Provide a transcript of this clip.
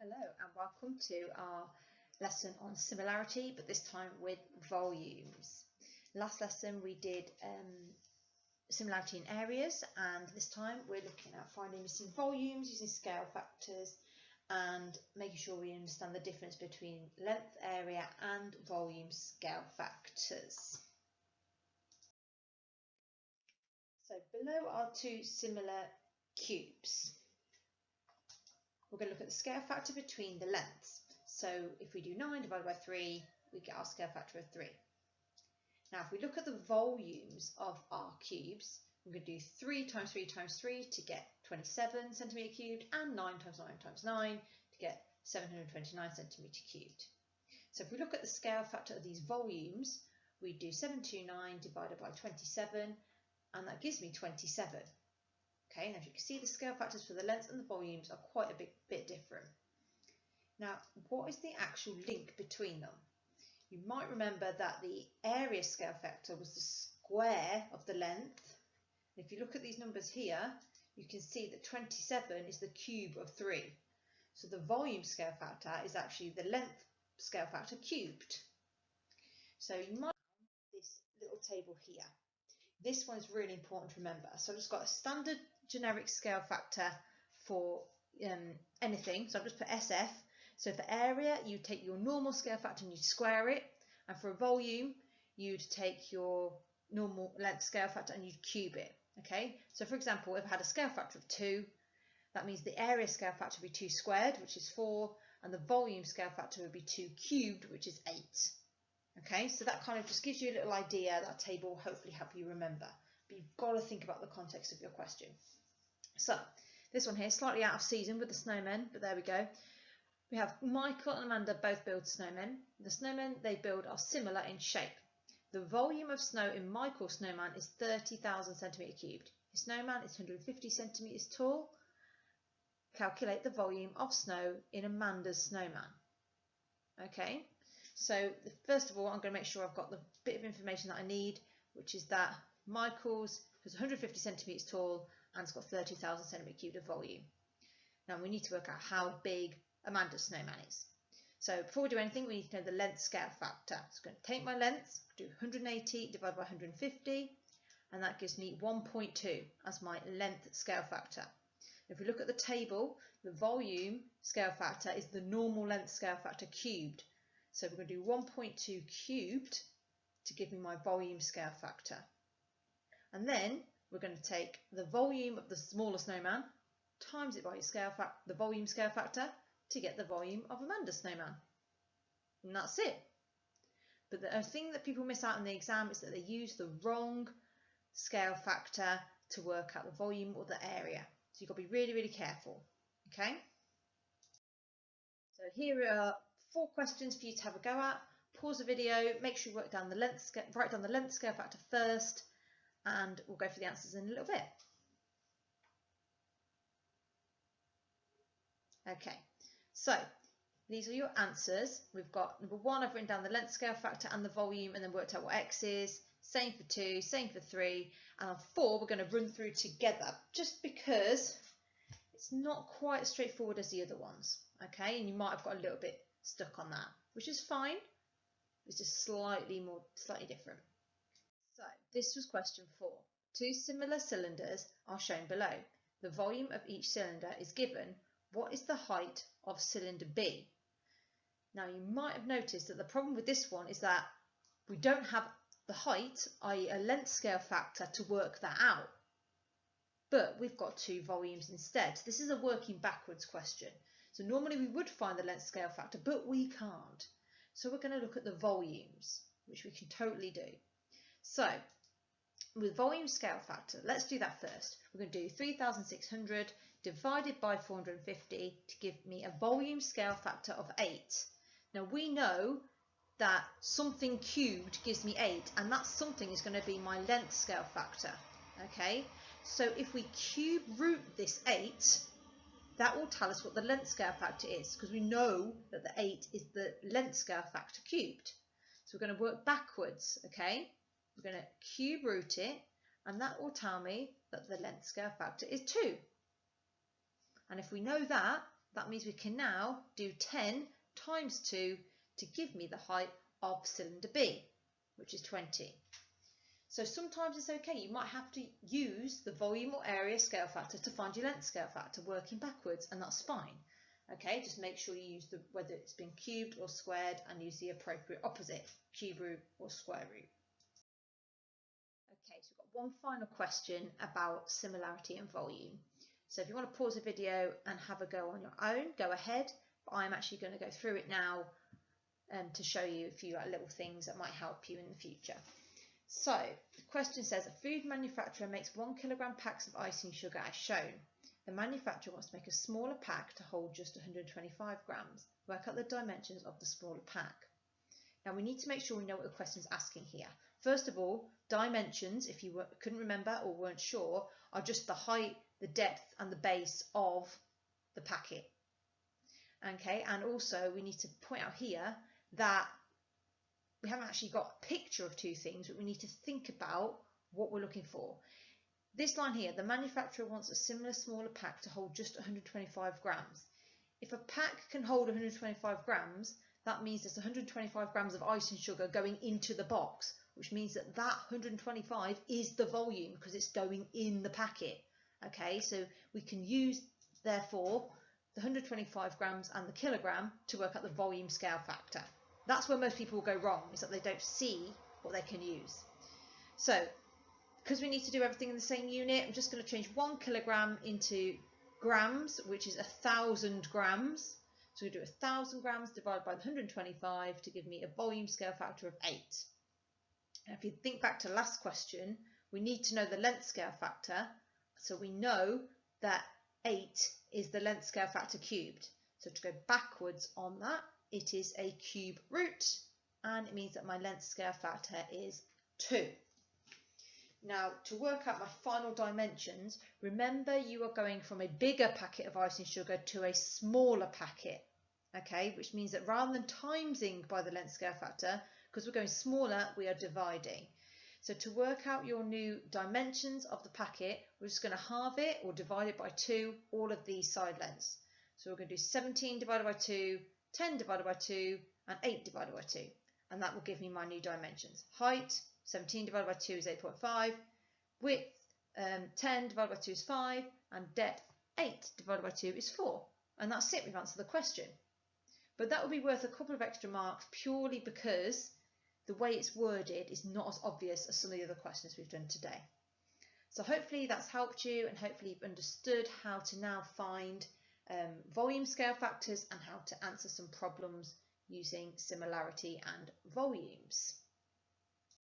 Hello and welcome to our lesson on similarity, but this time with volumes. Last lesson we did similarity in areas, and this time we're looking at finding missing volumes using scale factors and making sure we understand the difference between length, area and volume scale factors. So below are two similar cubes. We're going to look at the scale factor between the lengths. So if we do 9 divided by 3, we get our scale factor of 3. Now if we look at the volumes of our cubes, we're going to do 3 times 3 times 3 to get 27 centimetre cubed, and 9 times 9 times 9 to get 729 centimetre cubed. So if we look at the scale factor of these volumes, we do 729 divided by 27, and that gives me 27. Okay, and as you can see, the scale factors for the lengths and the volumes are quite a bit different. Now, what is the actual link between them? You might remember that the area scale factor was the square of the length. And if you look at these numbers here, you can see that 27 is the cube of 3. So the volume scale factor is actually the length scale factor cubed. So you might have this little table here. This one is really important to remember. So I've just got a standard generic scale factor for anything. So I've just put SF. So for area, you take your normal scale factor and you square it. And for a volume, you'd take your normal length scale factor and you'd cube it. Okay. So for example, if I had a scale factor of 2, that means the area scale factor would be 2 squared, which is 4, and the volume scale factor would be 2 cubed, which is 8. Okay, so that kind of just gives you a little idea. That table will hopefully help you remember. But you've got to think about the context of your question. So this one here, slightly out of season with the snowmen, but there we go. We have Michael and Amanda both build snowmen. The snowmen they build are similar in shape. The volume of snow in Michael's snowman is 30,000 centimetre cubed. His snowman is 150 centimetres tall. Calculate the volume of snow in Amanda's snowman. Okay. So first of all, I'm going to make sure I've got the bit of information that I need, which is that Michael's is 150 centimetres tall and it's got 30,000 centimetre cubed of volume. Now we need to work out how big Amanda's snowman is. So before we do anything, we need to know the length scale factor. So I'm going to take my length, do 180 divided by 150, and that gives me 1.2 as my length scale factor. If we look at the table, the volume scale factor is the normal length scale factor cubed. So we're going to do 1.2 cubed to give me my volume scale factor. And then we're going to take the volume of the smaller snowman, times it by the volume scale factor to get the volume of Amanda's snowman. And that's it. But the thing that people miss out in the exam is that they use the wrong scale factor to work out the volume or the area. So you've got to be really, really careful. Okay? So here are 4 questions for you to have a go at. Pause the video, make sure you write down the length scale factor first, and we'll go for the answers in a little bit. Okay, so these are your answers. We've got number 1, I've written down the length scale factor and the volume and then worked out what X is. Same for 2, same for 3, and on 4 we're going to run through together just because it's not quite as straightforward as the other ones. Okay, and you might have got a little bit stuck on that, which is fine. It's just slightly different. So this was question 4. 2 similar cylinders are shown below. The volume of each cylinder is given. What is the height of cylinder B? Now you might have noticed that the problem with this one is that we don't have the height, i.e. a length scale factor, to work that out. But we've got 2 volumes instead. So this is a working backwards question. So normally we would find the length scale factor, but we can't. So we're going to look at the volumes, which we can totally do. So with volume scale factor, let's do that first. We're going to do 3,600 divided by 450 to give me a volume scale factor of 8. Now we know that something cubed gives me 8, and that something is going to be my length scale factor. Okay, so if we cube root this 8, that will tell us what the length scale factor is, because we know that the 8 is the length scale factor cubed. So we're going to work backwards, okay? We're going to cube root it, and that will tell me that the length scale factor is 2. And if we know that, that means we can now do 10 times 2 to give me the height of cylinder B, which is 20. So sometimes it's okay, you might have to use the volume or area scale factor to find your length scale factor working backwards, and that's fine. Okay, just make sure you use whether it's been cubed or squared, and use the appropriate opposite, cube root or square root. Okay, so we've got one final question about similarity and volume. So if you want to pause the video and have a go on your own, go ahead. But I'm actually going to go through it now to show you a few little things that might help you in the future. So the question says, a food manufacturer makes 1 kilogram packs of icing sugar as shown. The manufacturer wants to make a smaller pack to hold just 125 grams. Work out the dimensions of the smaller pack. Now we need to make sure we know what the question is asking here. First of all, dimensions, if you couldn't remember or weren't sure, are just the height, the depth and the base of the packet. Okay, and also we need to point out here that we haven't actually got a picture of two things, but we need to think about what we're looking for. This line here, the manufacturer wants a similar smaller pack to hold just 125 grams. If a pack can hold 125 grams, that means there's 125 grams of icing sugar going into the box, which means that 125 is the volume because it's going in the packet. Okay, so we can use, therefore, the 125 grams and the kilogram to work out the volume scale factor. That's where most people will go wrong, is that they don't see what they can use. So, because we need to do everything in the same unit, I'm just going to change 1 kilogram into grams, which is 1,000 grams. So we do 1,000 grams divided by the 125 to give me a volume scale factor of 8. Now, if you think back to last question, we need to know the length scale factor. So we know that 8 is the length scale factor cubed. So to go backwards on that, it is a cube root, and it means that my length scale factor is 2. Now, to work out my final dimensions, remember you are going from a bigger packet of icing sugar to a smaller packet, okay, which means that rather than timesing by the length scale factor, because we're going smaller, we are dividing. So to work out your new dimensions of the packet, we're just going to halve it or divide it by 2, all of these side lengths. So we're going to do 17 divided by 2, 10 divided by 2, and 8 divided by 2. And that will give me my new dimensions. Height, 17 divided by 2 is 8.5. Width, 10 divided by 2 is 5. And depth, 8 divided by 2 is 4. And that's it, we've answered the question. But that will be worth a couple of extra marks purely because the way it's worded is not as obvious as some of the other questions we've done today. So hopefully that's helped you, and hopefully you've understood how to now find volume scale factors and how to answer some problems using similarity and volumes.